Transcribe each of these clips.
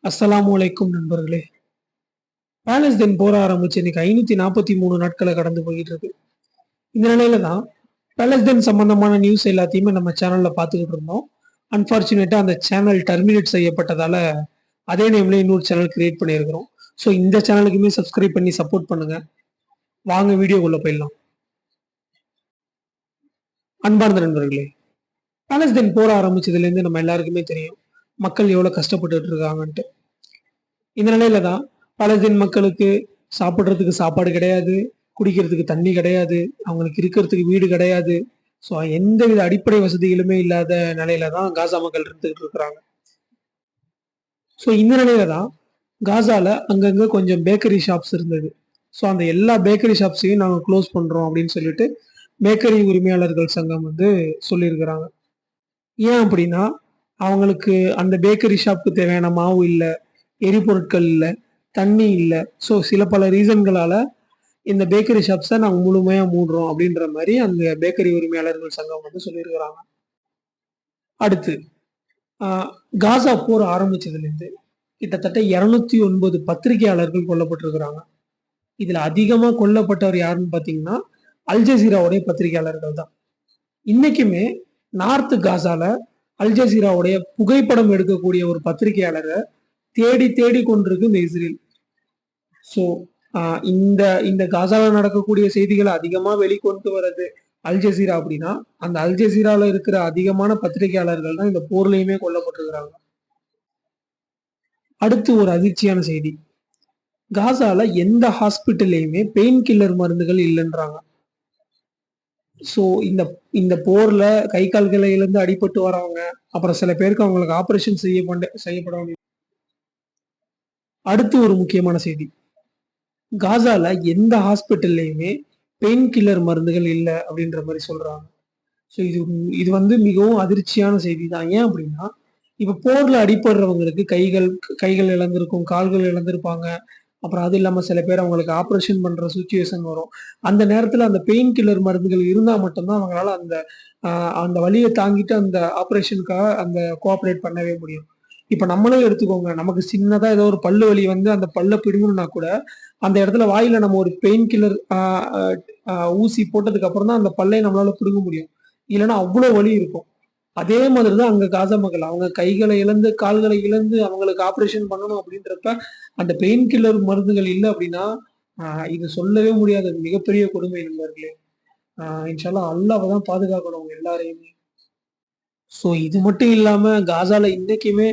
அஸ்ஸலாமு அலைக்கும் நண்பர்களே. பாலஸ்தீன் போர ஆரம்பிச்சு இன்னைக்கு 543 நாட்களை கடந்து போயிட்டு இருக்கு. இந்த நிலையில தான் பாலஸ்தீன் சம்பந்தமான நியூஸ் எல்லாத்தையுமே நம்ம சேனல்ல பார்த்துக்கிட்டு இருந்தோம். அன்பார்ச்சுனேட்டா அந்த சேனல் டெர்மினேட் செய்யப்பட்டதால அதே நேம்ல இன்னொரு சேனல் கிரியேட் பண்ணியிருக்கிறோம். ஸோ இந்த சேனலுக்குமே சப்ஸ்கிரைப் பண்ணி சப்போர்ட் பண்ணுங்க. வாங்க வீடியோக்குள்ள போயிடலாம். அன்பார்ந்த நண்பர்களே, பாலஸ்தீன் போர ஆரம்பிச்சதுலேருந்து நம்ம எல்லாருக்குமே தெரியும் மக்கள் எவ்வளவு கஷ்டப்பட்டுட்டு இருக்காங்கன்ட்டு. இந்த நிலையில தான் பாலஸ்தீன் மக்களுக்கு சாப்பிடுறதுக்கு சாப்பாடு கிடையாது, குடிக்கிறதுக்கு தண்ணி கிடையாது, அவங்களுக்கு இருக்கிறதுக்கு வீடு கிடையாது. ஸோ எந்தவித அடிப்படை வசதிகளுமே இல்லாத நிலையில தான் காசா மக்கள் இருந்துகிட்டு இருக்கிறாங்க. ஸோ இந்த நிலையில தான் காசால அங்கங்க கொஞ்சம் பேக்கரி ஷாப்ஸ் இருந்தது. ஸோ அந்த எல்லா பேக்கரி ஷாப்ஸையும் நாங்கள் க்ளோஸ் பண்றோம் அப்படின்னு சொல்லிட்டு பேக்கரி உரிமையாளர்கள் சங்கம் வந்து சொல்லியிருக்கிறாங்க. ஏன் அப்படின்னா அவங்களுக்கு அந்த பேக்கரி ஷாப்புக்கு தேவையான மாவு இல்லை, எரிபொருட்கள் இல்லை, தண்ணி இல்லை. ஸோ சில பல ரீசன்களால இந்த பேக்கரி ஷாப்ஸை நாங்கள் முழுமையா மூடுறோம் அப்படின்ற மாதிரி அந்த பேக்கரி உரிமையாளர்கள் சங்கம் வந்து சொல்லியிருக்கிறாங்க. அடுத்து காசா போர் ஆரம்பிச்சதுலேருந்து கிட்டத்தட்ட 209 பத்திரிகையாளர்கள் கொல்லப்பட்டிருக்கிறாங்க. இதுல அதிகமா கொல்லப்பட்டவர் யாருன்னு பாத்தீங்கன்னா அல்ஜசீராவுடைய பத்திரிகையாளர்கள் தான். இன்னைக்குமே நார்த் காசால அல்ஜசீராவுடைய புகைப்படம் எடுக்கக்கூடிய ஒரு பத்திரிகையாளரை தேடி தேடி கொண்டிருக்கு இந்த இஸ்ரேல். ஸோ இந்த இந்த காசால நடக்கக்கூடிய செய்திகளை அதிகமா வெளிக்கொண்டு வர்றது அல்ஜசீரா அப்படின்னா அந்த அல்ஜசீரால இருக்கிற அதிகமான பத்திரிகையாளர்கள் தான் இந்த போர்லயுமே கொல்லப்பட்டிருக்கிறாங்க. அடுத்து ஒரு அதிர்ச்சியான செய்தி, காசால எந்த ஹாஸ்பிட்டல்லையுமே பெயின் கில்லர் மருந்துகள் இல்லைன்றாங்க. ஸோ இந்த இந்த போர்ல கை கால்களை இழந்து அடிபட்டு வரவங்க, அப்புறம் சில பேருக்கு அவங்களுக்கு ஆபரேஷன் செய்யப்பட வேண்டிய. அடுத்து ஒரு முக்கியமான செய்தி, காசால எந்த ஹாஸ்பிட்டல்லையுமே பெயின் கில்லர் மருந்துகள் இல்லை அப்படின்ற மாதிரி சொல்றாங்க. ஸோ இது இது வந்து மிகவும் அதிர்ச்சியான செய்தி தான். ஏன் அப்படின்னா இப்ப போர்ல அடிபடுறவங்களுக்கு கைகள் இழந்திருக்கும், கால்கள் இழந்திருப்பாங்க. அப்புறம் அது இல்லாம சில பேர் அவங்களுக்கு ஆப்ரேஷன் பண்ற சுச்சுவேஷன் வரும். அந்த நேரத்துல அந்த பெயின் கில்லர் மருந்துகள் இருந்தா மட்டும்தான் அவங்களால அந்த அந்த வலியை தாங்கிட்டு அந்த ஆப்ரேஷனுக்காக அந்த கோஆப்ரேட் பண்ணவே முடியும். இப்ப நம்மளே எடுத்துக்கோங்க, நமக்கு சின்னதா ஏதோ ஒரு பல்லு வலி வந்து அந்த பல்ல பிடுங்கணும்னா கூட அந்த இடத்துல வாயில நம்ம ஒரு பெயின் கில்லர் ஊசி போட்டதுக்கு அப்புறம் தான் அந்த பல்லை நம்மளால பிடுங்க முடியும். இல்லைன்னா அவ்வளவு வலி இருக்கும். அதே மாதிரிதான் அங்க காசா மக்கள் அவங்க கைகளை இழந்து கால்களை இழந்து அவங்களுக்கு ஆப்ரேஷன் பண்ணணும் அப்படின்றப்ப அந்த பெயின் கில்லர் மருந்துகள் இல்லை அப்படின்னா இது சொல்லவே முடியாத மிகப்பெரிய கொடுமை நண்பர்களே. இன்ஷால்லா அல்லாஹ் தான் பாதுகாக்கணும் அவங்க எல்லாரையுமே. ஸோ இது மட்டும் இல்லாம காசால இன்னைக்குமே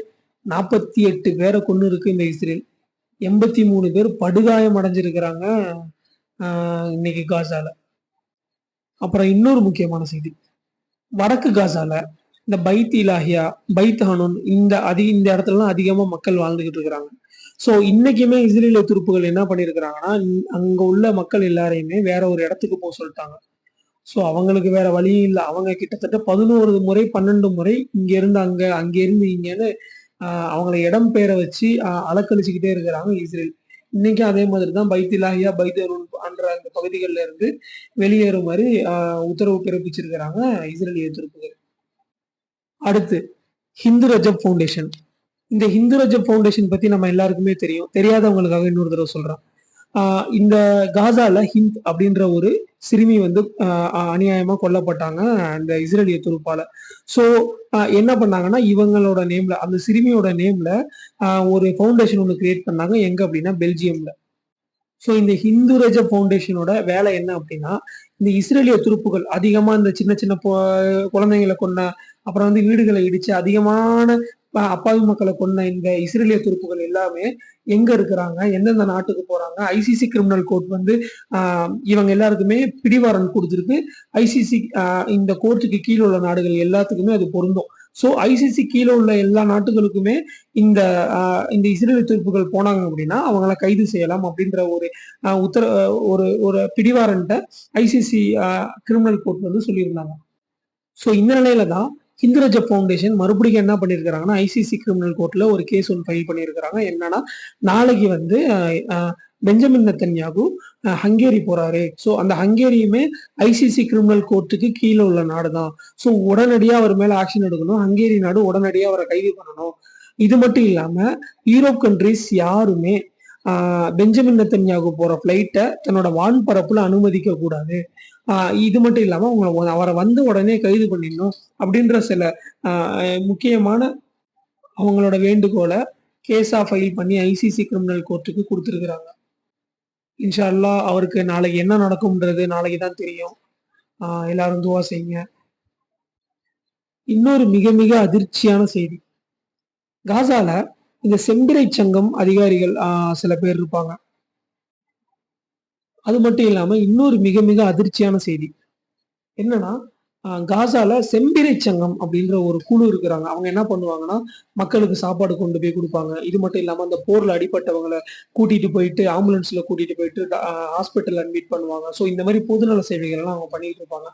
48 பேரை கொண்டு இருக்கு இந்த இஸ்ரேல். 83 பேர் படுகாயம் அடைஞ்சிருக்கிறாங்க இன்னைக்கு காசால. அப்புறம் இன்னொரு முக்கியமான செய்தி, வடக்கு காசால இந்த பைத் இலாஹியா, பைத் ஹானூன் இந்த இடத்துலலாம் அதிகமா மக்கள் வாழ்ந்துகிட்டு இருக்கிறாங்க. ஸோ இன்னைக்குமே இஸ்ரேலிய துருப்புகள் என்ன பண்ணிருக்கிறாங்கன்னா அங்க உள்ள மக்கள் எல்லாரையுமே வேற ஒரு இடத்துக்கு போக சொல்லிட்டாங்க. ஸோ அவங்களுக்கு வேற வழி இல்லை. அவங்க கிட்டத்தட்ட 11 முறை 12 முறை இங்க இருந்து அங்க இருந்து இங்கன்னு அவங்களை இடம் பெயர வச்சு அலக்கழிச்சுக்கிட்டே இருக்கிறாங்க இஸ்ரேல். இன்னைக்கும் அதே மாதிரி தான் பைத் இலாஹியா, பைத் ஹானூன் என்ற அந்த பகுதிகளில் இருந்து வெளியேறுமாறு உத்தரவு பிறப்பிச்சிருக்கிறாங்க இஸ்ரேலிய துருப்புகள். அடுத்து ஹிந்து ரஜப் ஃபவுண்டேஷன். இந்த ஹிந்து ரஜப் ஃபவுண்டேஷன் பத்தி நம்ம எல்லாருக்குமே தெரியும். தெரியாதவங்களுக்காக இன்னொரு தடவை சொல்றேன். இந்த காசால ஹிந்த் அப்படின்ற ஒரு சிறுமி வந்து அநியாயமா கொல்லப்பட்டாங்க அந்த இஸ்ரேலிய துருப்பால. ஸோ என்ன பண்ணாங்கன்னா இவங்களோட நேம்ல, அந்த சிறுமியோட நேம்ல ஒரு ஃபவுண்டேஷன் ஒன்று கிரியேட் பண்ணாங்க. எங்க அப்படின்னா பெல்ஜியம்ல. ஸோ இந்த ஹிந்து ரஜப் ஃபவுண்டேஷனோட வேலை என்ன அப்படின்னா இந்த இஸ்ரேலிய துருப்புகள் அதிகமா இந்த சின்ன சின்ன குழந்தைங்களை கொண்ட, அப்புறம் வந்து வீடுகளை இடிச்சு அதிகமான அப்பாவி மக்களை கொண்ட இந்த இஸ்ரேலிய துருப்புகள் எல்லாமே எங்க இருக்கிறாங்க, எந்தெந்த நாட்டுக்கு போறாங்க, ஐசிசி கிரிமினல் கோர்ட் வந்து இவங்க எல்லாருக்குமே பிடிவாரன் கொடுத்துருக்கு. ஐசிசி இந்த கோர்ட்டுக்கு கீழே உள்ள நாடுகள் எல்லாத்துக்குமே அது பொருந்தும். ஸோ ஐசிசி கீழே உள்ள எல்லா நாட்டுகளுக்குமே இந்த இந்த இஸ்ரேலிய துருப்புகள் போனாங்க அப்படின்னா அவங்கள கைது செய்யலாம் அப்படின்ற ஒரு ஒரு ஒரு பிடிவாரன்ட்ட ஐசிசி கிரிமினல் கோர்ட் வந்து சொல்லியிருந்தாங்க. ஸோ இந்த நிலையில தான் ஹிந்து ரஜப் ஃபவுண்டேஷன் மறுபடியும் என்ன பண்ணியிருக்கிறாங்கன்னா ஐசிசி கிரிமினல் கோர்ட்ல ஒரு கேஸ் ஒன்று ஃபைல் பண்ணியிருக்கிறாங்க. என்னன்னா நாளைக்கு வந்து பெஞ்சமின் நெத்தன்யாகு ஹங்கேரி போறாரு. ஸோ அந்த ஹங்கேரியுமே ஐசிசி கிரிமினல் கோர்ட்டுக்கு கீழே உள்ள நாடு தான். ஸோ உடனடியாக அவர் மேல ஆக்ஷன் எடுக்கணும். ஹங்கேரி நாடு உடனடியாக அவரை கைது பண்ணணும். இது மட்டும் இல்லாம யூரோப் கண்ட்ரிஸ் யாருமே பெஞ்சமின் நெத்தன்யாகு போற ஃபிளைட்டை தன்னோட வான்பரப்புல அனுமதிக்க கூடாது. இது மட்டும் இல்லாம அவரை வந்து உடனே கைது பண்ணிடணும் அப்படின்ற சில முக்கியமான அவங்களோட வேண்டுகோளை கேஸா ஃபைல் பண்ணி ஐசிசி கிரிமினல் கோர்ட்டுக்கு கொடுத்துருக்குறாங்க. இன்ஷா அல்லாஹ் அவருக்கு நாளைக்கு என்ன நடக்கும்ன்றது நாளைக்கு தான் தெரியும். எல்லாரும் துவா செய்யுங்க. இன்னொரு மிக மிக அதிர்ச்சியான செய்தி, காசால இந்த செம்பிறை சங்கம் அதிகாரிகள் சில பேர் இருப்பாங்க. அது மட்டும் இல்லாம இன்னொரு மிக மிக அதிர்ச்சியான செய்தி என்னன்னா, காசால செம்பிறை சங்கம் அப்படின்ற ஒரு குழு இருக்கிறாங்க. அவங்க என்ன பண்ணுவாங்கன்னா, மக்களுக்கு சாப்பாடு கொண்டு போய் கொடுப்பாங்க. இது மட்டும் இல்லாம அந்த போர்ல அடிபட்டவங்களை கூட்டிட்டு போயிட்டு ஆம்புலன்ஸ்ல கூட்டிட்டு போயிட்டு ஹாஸ்பிட்டல் அட்மிட் பண்ணுவாங்க. ஸோ இந்த மாதிரி பொதுநல சேவைகள் எல்லாம் அவங்க பண்ணிட்டு இருப்பாங்க.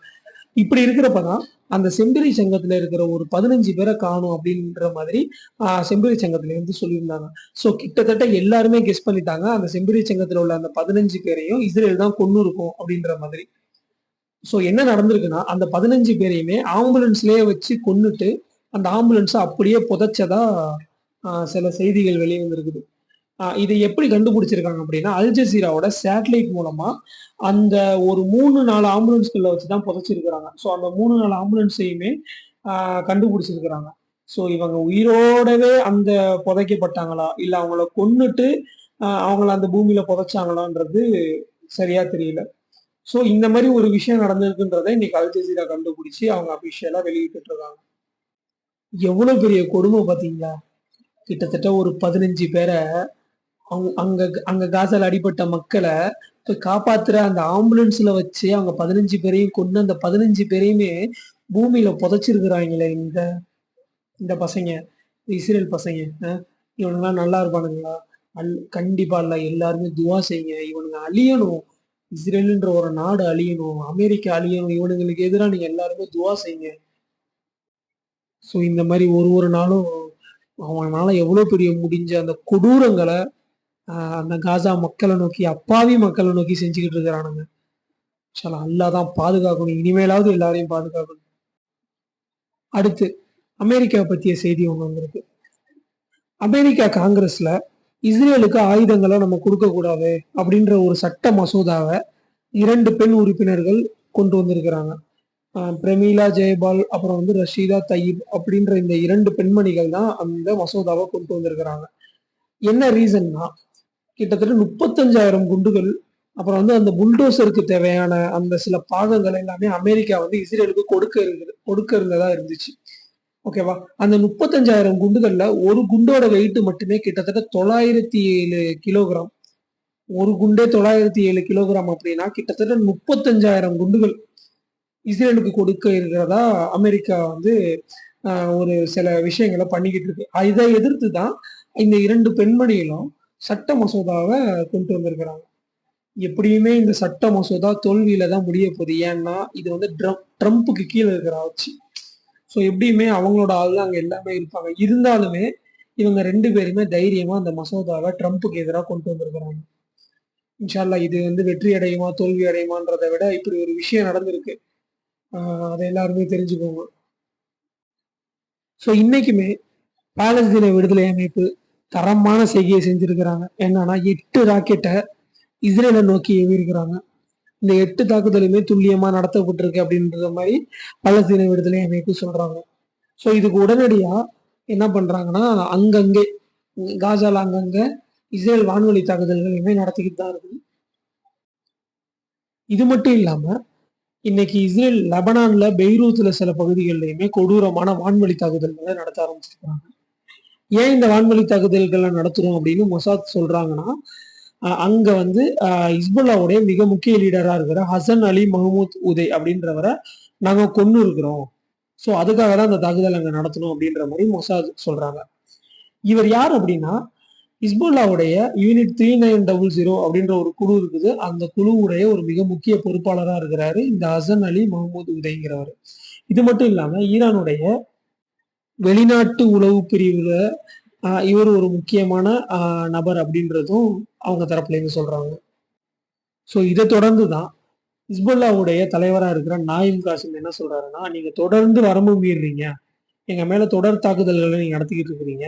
இப்படி இருக்கிறப்பதான் அந்த செம்பிறை சங்கத்துல இருக்கிற ஒரு 15 பேரை காணும் அப்படின்ற மாதிரி செம்பிறை சங்கத்துல இருந்து சொல்லியிருந்தாங்க. ஸோ கிட்டத்தட்ட எல்லாருமே கெஸ் பண்ணிட்டாங்க, அந்த செம்பிறை சங்கத்துல உள்ள அந்த 15 பேரையும் இஸ்ரேல் தான் கொன்னு இருக்கும் அப்படின்ற மாதிரி. ஸோ என்ன நடந்திருக்குன்னா, அந்த 15 பேரையுமே ஆம்புலன்ஸ்லயே வச்சு கொன்னுட்டு அந்த ஆம்புலன்ஸை அப்படியே புதைச்சதா சில செய்திகள் வெளியே வந்திருக்குது. இதை எப்படி கண்டுபிடிச்சிருக்காங்க அப்படின்னா, அல் ஜசீராவோட சேட்டலைட் மூலமா அந்த ஒரு 3-4 ஆம்புலன்ஸ்களை வச்சுதான் புதைச்சிருக்கிறாங்க. ஸோ அந்த 3-4 ஆம்புலன்ஸையுமே கண்டுபிடிச்சிருக்கிறாங்க. ஸோ இவங்க உயிரோடவே அந்த புதைக்கப்பட்டாங்களா, இல்ல அவங்கள கொன்னுட்டு அவங்கள அந்த பூமியில புதைச்சாங்களான்றது சரியா தெரியல. ஸோ இந்த மாதிரி ஒரு விஷயம் நடந்திருக்குன்றதை இன்னைக்கு அல் ஜசீரா கண்டுபிடிச்சு அவங்க அபிஷியலா வெளியிட்டு இருக்காங்க. எவ்வளவு பெரிய கொடுமை பாத்தீங்களா? கிட்டத்தட்ட ஒரு 15 பேரை அங்க அங்க காசால அடிபட்ட மக்களை போய் காப்பாத்துற அந்த ஆம்புலன்ஸ்ல வச்சு அவங்க 15 பேரையும் கொண்டு அந்த 15 பேரையுமே பூமியில புதைச்சிருக்கிறாங்களே இந்த இந்த பசங்க, இஸ்ரேல் பசங்க. இவனுங்கெல்லாம் நல்லா இருப்பானுங்களா? கண்டிப்பா இல்ல. எல்லாருமே துவா செய்யுங்க. இவனுங்க அழியணும். இஸ்ரேலுன்ற ஒரு நாடு அழியணும், அமெரிக்கா அழியணும். இவனுங்களுக்கு எதிராக நீங்க எல்லாருமே துவா செய்யுங்க. ஸோ இந்த மாதிரி ஒரு நாளும் அவனால எவ்வளவு பெரிய முடிஞ்ச அந்த கொடூரங்களை அந்த காசா மக்களை நோக்கி, அப்பாவி மக்களை நோக்கி செஞ்சுக்கிட்டு இருக்கிறானுங்க. அல்லாஹ் தான் பாதுகாக்கணும். இனிமேலாவது எல்லாரையும் பாதுகாக்கணும். அடுத்து அமெரிக்கா பத்திய செய்தி ஒண்ணு வந்திருக்கு. அமெரிக்கா காங்கிரஸ்ல இஸ்ரேலுக்கு ஆயுதங்களை நம்ம கொடுக்க கூடாது அப்படின்ற ஒரு சட்ட மசோதாவை 2 பெண் உறுப்பினர்கள் கொண்டு வந்திருக்கிறாங்க. பிரமீளா ஜெயபால் அப்புறம் வந்து ரஷீதா தையீப் அப்படின்ற இந்த 2 பெண்மணிகள் தான் அந்த மசோதாவை கொண்டு வந்திருக்கிறாங்க. என்ன ரீசன்னா, கிட்டத்தட்ட 35,000 குண்டுகள் அப்புறம் வந்து அந்த புல்டோசருக்கு தேவையான அந்த சில பாகங்கள் எல்லாமே அமெரிக்கா வந்து இஸ்ரேலுக்கு கொடுக்க இருந்ததா இருந்துச்சு. ஓகேவா? அந்த 35,000 குண்டுகள்ல ஒரு குண்டோட வெயிட் மட்டுமே கிட்டத்தட்ட 907 கிலோகிராம். ஒரு குண்டே 907 கிலோகிராம் அப்படின்னா கிட்டத்தட்ட 35,000 குண்டுகள் இஸ்ரேலுக்கு கொடுக்க இருக்கிறதா அமெரிக்கா வந்து ஒரு சில விஷயங்களை பண்ணிக்கிட்டு இருக்கு. இதை எதிர்த்து தான் இந்த 2 பெண்மணிகளும் சட்ட மசோதாவை கொண்டு வந்திருக்கிறாங்க. எப்படியுமே இந்த சட்ட மசோதா தோல்வியில தான் முடிய போகுது. ஏன்னா இது வந்து ட்ரம்ப்புக்கு கீழே இருக்கிற ஆட்சி. ஸோ எப்படியுமே அவங்களோட ஆள் தான் அங்க எல்லாமே இருப்பாங்க. இருந்தாலுமே இவங்க 2 பேருமே தைரியமா அந்த மசோதாவை ட்ரம்ப்புக்கு எதிராக கொண்டு வந்திருக்கிறாங்க. இன்ஷா அல்லாஹ் இது வந்து வெற்றி அடையுமா தோல்வி அடையுமான்றதை விட இப்படி ஒரு விஷயம் நடந்திருக்கு. அதை எல்லாருமே தெரிஞ்சுக்கோங்க. ஸோ இன்னைக்குமே பாலஸ்தீன விடுதலை அமைப்பு தரமான செய்கையை செஞ்சிருக்கிறாங்க. என்னன்னா 8 ராக்கெட்டை இஸ்ரேலை நோக்கி ஏவிருக்கிறாங்க. இந்த 8 தாக்குதலுமே துல்லியமா நடத்தப்பட்டிருக்கு அப்படின்ற மாதிரி பாலஸ்தீன விடுதலை அமைப்பு சொல்றாங்க. ஸோ இதுக்கு உடனடியா என்ன பண்றாங்கன்னா, அங்கங்கே காசால அங்கங்க இஸ்ரேல் வான்வழி தாக்குதல்களையுமே நடத்திக்கிட்டு தான் இருக்குது. இது மட்டும் இல்லாம இன்னைக்கு இஸ்ரேல் லெபனான்ல பெய்ரூத்ல சில பகுதிகளிலுமே கொடூரமான வான்வழி தாக்குதல்களை நடத்த ஆரம்பிச்சிருக்காங்க. ஏன் இந்த வான்வழி தாக்குதல்களை நடத்துறோம் அப்படின்னு மொசாத் சொல்றாங்கன்னா, அங்க வந்து ஹிஸ்புல்லாவுடைய மிக முக்கிய லீடரா இருக்கிற ஹசன் அலி மஹமூத் உதே அப்படின்றவரை நாங்க கொன்னு இருக்கிறோம். ஸோ அதுக்காக தான் அந்த தாக்குதல் அங்க நடத்தணும் அப்படின்ற மாதிரி மொசாத் சொல்றாங்க. இவர் யார் அப்படின்னா, ஹிஸ்புல்லாவுடைய யூனிட் 3900 அப்படின்ற ஒரு குழு இருக்குது. அந்த குழுவுடைய ஒரு மிக முக்கிய பொறுப்பாளராக இருக்கிறாரு இந்த ஹசன் அலி மஹமூத் உதைங்கிறவர். இது மட்டும் இல்லாம ஈரானுடைய வெளிநாட்டு உளவு பிரிவுல இவர் ஒரு முக்கியமான நபர் அப்படின்றதும் அவங்க தரப்புல இருந்து சொல்றாங்க. ஸோ இதை தொடர்ந்து தான் ஹிஸ்புல்லாவுடைய தலைவராக இருக்கிற நாயிம் காசிம் என்ன சொல்றாருன்னா, நீங்க தொடர்ந்து வரம்பு மீறுறீங்க, எங்க மேல தொடர் தாக்குதல்களை நீங்க நடத்திக்கிட்டு இருக்கிறீங்க,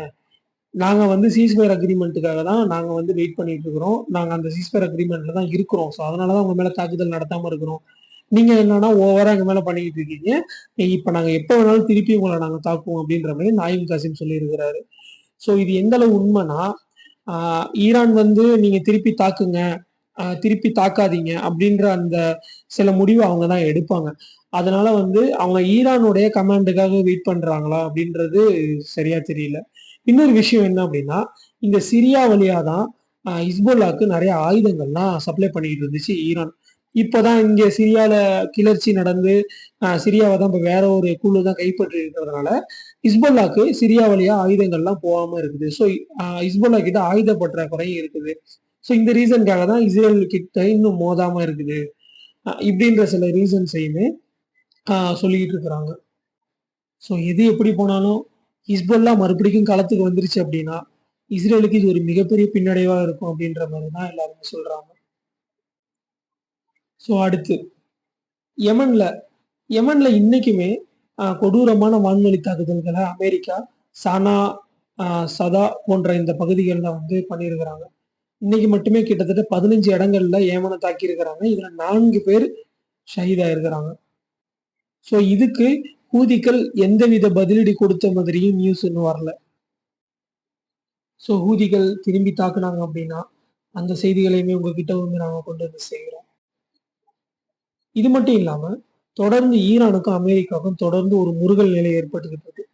நாங்க வந்து சீஸ்ஃபயர் அக்ரீமெண்ட்டுக்காக தான் நாங்க வந்து வெயிட் பண்ணிட்டு இருக்கிறோம். நாங்க அந்த சீஸ்ஃபயர் அக்ரீமெண்ட்ல தான் இருக்கிறோம். ஸோ அதனால தான் உங்க மேல தாக்குதல் நடத்தாம இருக்கிறோம். நீங்க என்னன்னா ஓவரா எங்க மேல பண்ணிக்கிட்டு இருக்கீங்க. இப்ப நாங்க எப்ப வேணாலும் திருப்பி உங்கள நாங்க தாக்குவோம் அப்படின்ற மாரி நாயிம் காசிம் சொல்லியிருக்கிறாரு. ஸோ இது எந்த அளவு உண்மைன்னா, ஆ ஈரான் வந்து நீங்க திருப்பி தாக்குங்க, திருப்பி தாக்காதீங்க அப்படின்ற அந்த சில முடிவு அவங்க தான் எடுப்பாங்க. அதனால வந்து அவங்க ஈரானுடைய கமாண்டுக்காக வெயிட் பண்றாங்களா அப்படின்றது சரியா தெரியல. இன்னொரு விஷயம் என்ன அப்படின்னா, இந்த சிரியா வழியா தான் ஹிஸ்புல்லாக்கு நெறைய ஆயுதங்கள்லாம் சப்ளை பண்ணிட்டு இருந்துச்சு ஈரான். இப்பதான் இங்க சிரியால கிளர்ச்சி நடந்து, சிரியாவ தான் இப்ப வேற ஒரு குழு தான் கைப்பற்றி இருக்கிறதுனால, ஹிஸ்புல்லாக்கு சிரியா வழியா ஆயுதங்கள்லாம் போகாம இருக்குது. ஸோ ஹிஸ்புல்லா கிட்ட ஆயுத பற்றாக்குறையும் இருக்குது. ஸோ இந்த ரீசன்க்காக தான் இஸ்ரேல் கிட்ட இன்னும் மோதாம இருக்குது. இப்படின்ற சில ரீசன்ஸையுமே சொல்லிக்கிட்டு இருக்கிறாங்க. ஸோ எது எப்படி போனாலும் ஹிஸ்புல்லா மறுபடியும் களத்துக்கு வந்துருச்சு அப்படின்னா, இஸ்ரேலுக்கு இது ஒரு மிகப்பெரிய பின்னடைவா இருக்கும் அப்படின்ற மாரி தான் எல்லாருமே சொல்றாங்க. ஸோ அடுத்து யெமன்ல யெமன்ல இன்னைக்குமே கொடூரமான வான்வழி தாக்குதல்கள அமெரிக்கா, சனா, அ சதா போன்ற இந்த பகுதிகள்ல வந்து பண்ணியிருக்கிறாங்க. இன்னைக்கு மட்டுமே கிட்டத்தட்ட 15 இடங்கள்ல ஏமன தாக்கியிருக்கிறாங்க. இதுல 4 பேர் ஷஹீத் ஆயிருக்கிறாங்க. ஸோ இதுக்கு ஹூதிகள் எந்தவித பதிலடி கொடுத்த மாதிரியும் நியூஸ் இன்னும் வரல. ஸோ ஹூதிகள் திரும்பி தாக்குனாங்க அப்படின்னா, அந்த செய்திகளையுமே உங்ககிட்ட வந்து நாங்க கொண்டு வந்து சேர்க்கிறோம். இது மட்டும் இல்லாம, தொடர்ந்து ஈரானுக்கும், அமெரிக்காவுக்கும் தொடர்ந்து ஒரு முறுகல் நிலை ஏற்பட்டுக்கிட்டு இருக்கு.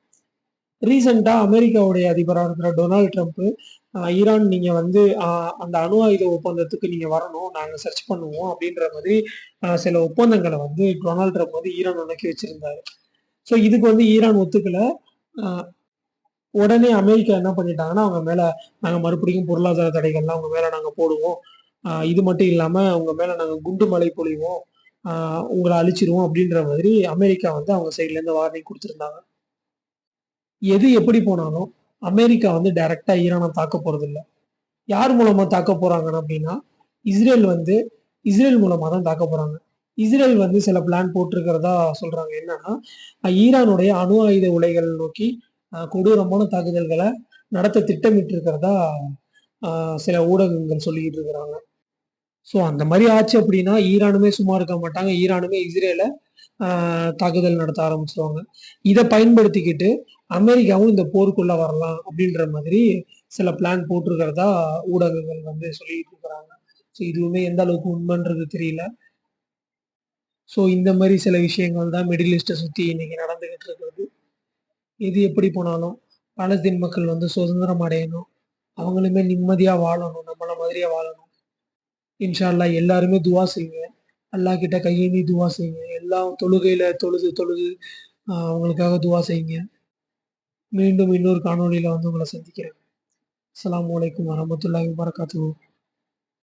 ரீசென்ட்டா அமெரிக்காவுடைய அதிபரா இருக்கிற டொனால்ட் ட்ரம்ப், ஈரான் நீங்க வந்து அந்த அணு ஆயுத ஒப்பந்தத்துக்கு நீங்க வரணும். நாங்க சர்ச் பண்ணுவோம் அப்படின்ற மாதிரி சில ஒப்பந்தங்கள வந்து டொனால்ட் ட்ரம்ப் வந்து ஈரான நோக்கி வச்சிருந்தாரு. ஸோ இதுக்கு வந்து ஈரான் ஒத்துக்கல. அ உடனே அமெரிக்கா என்ன பண்ணிட்டாங்கன்னா, அவங்க மேல நாங்க மறுபடியும் பொருளாதார தடைகள்லாம் உங்க மேல நாங்க போடுவோம். இது மட்டும் இல்லாம உங்க மேல நாங்க குண்டு மழை பொழிவோம். ஆ உங்கள அழிச்சிருவோம் அப்படின்ற மாதிரி அமெரிக்கா வந்து அவங்க சைட்ல இருந்து வார்னிங் குடுத்திருந்தாங்க. எது எப்படி போனாலும் அமெரிக்கா வந்து டைரக்ட்டா ஈரான தாக்க போறதில்ல. யார் மூலமா தாக்க போறாங்க அப்படின்னா, இஸ்ரேல் வந்து இஸ்ரேல் மூலமா தான் தாக்க போறாங்க. இஸ்ரேல் வந்து சில பிளான் போட்டிருக்கிறதா சொல்றாங்க. என்னன்னா, ஈரானுடைய அணு ஆயுத உலைகள் நோக்கி கொடூரமான தாக்குதல்கள நடத்த திட்டமிட்டு இருக்கிறதா அ சில ஊடகங்கள் சொல்லிக்கிட்டு இருக்கிறாங்க. ஸோ அந்த மாரி ஆச்சு அப்படின்னா, ஈரானுமே சும்மா இருக்க மாட்டாங்க. ஈரானுமே இஸ்ரேல ஆ தாக்குதல் நடத்த ஆரம்பிச்சுருவாங்க. இத பயன்படுத்திக்கிட்டு அமெரிக்காவும் இந்த போருக்குள்ள வரலாம் அப்படின்ற மாதிரி சில பிளான் போட்டிருக்கிறதா ஊடகங்கள் வந்து சொல்லிட்டு இருக்கிறாங்க. ஸோ இதுவுமே எந்த அளவுக்கு உண்மைன்றது தெரியல. ஸோ இந்த மாரி சில விஷயங்கள் தான் மிடில் ஈஸ்ட்ட சுத்தி இன்னைக்கு நடந்துகிட்டு இருக்குது. எது எப்படி போனாலும் பாலஸ்தீன் மக்கள் வந்து சுதந்திரம் அடையணும். அவங்களுமே நிம்மதியா வாழணும். நம்மள மாதிரியே வாழணும். இன்ஷா அல்லாஹ் எல்லாருமே துவா செய்யுங்க. அல்லாஹ் கிட்ட கையேந்தி துவா செய்யுங்க. எல்லாம் தொழுகையில தொழுது தொழுது அவங்களுக்காக துவா செய்யுங்க. மீண்டும் இன்னொரு காணொளியில வந்து உங்கள சந்திக்கிறேன். அஸ்ஸலாமு அலைக்கும் வரஹ்மத்துல்லாஹி வபரகாத்துஹு.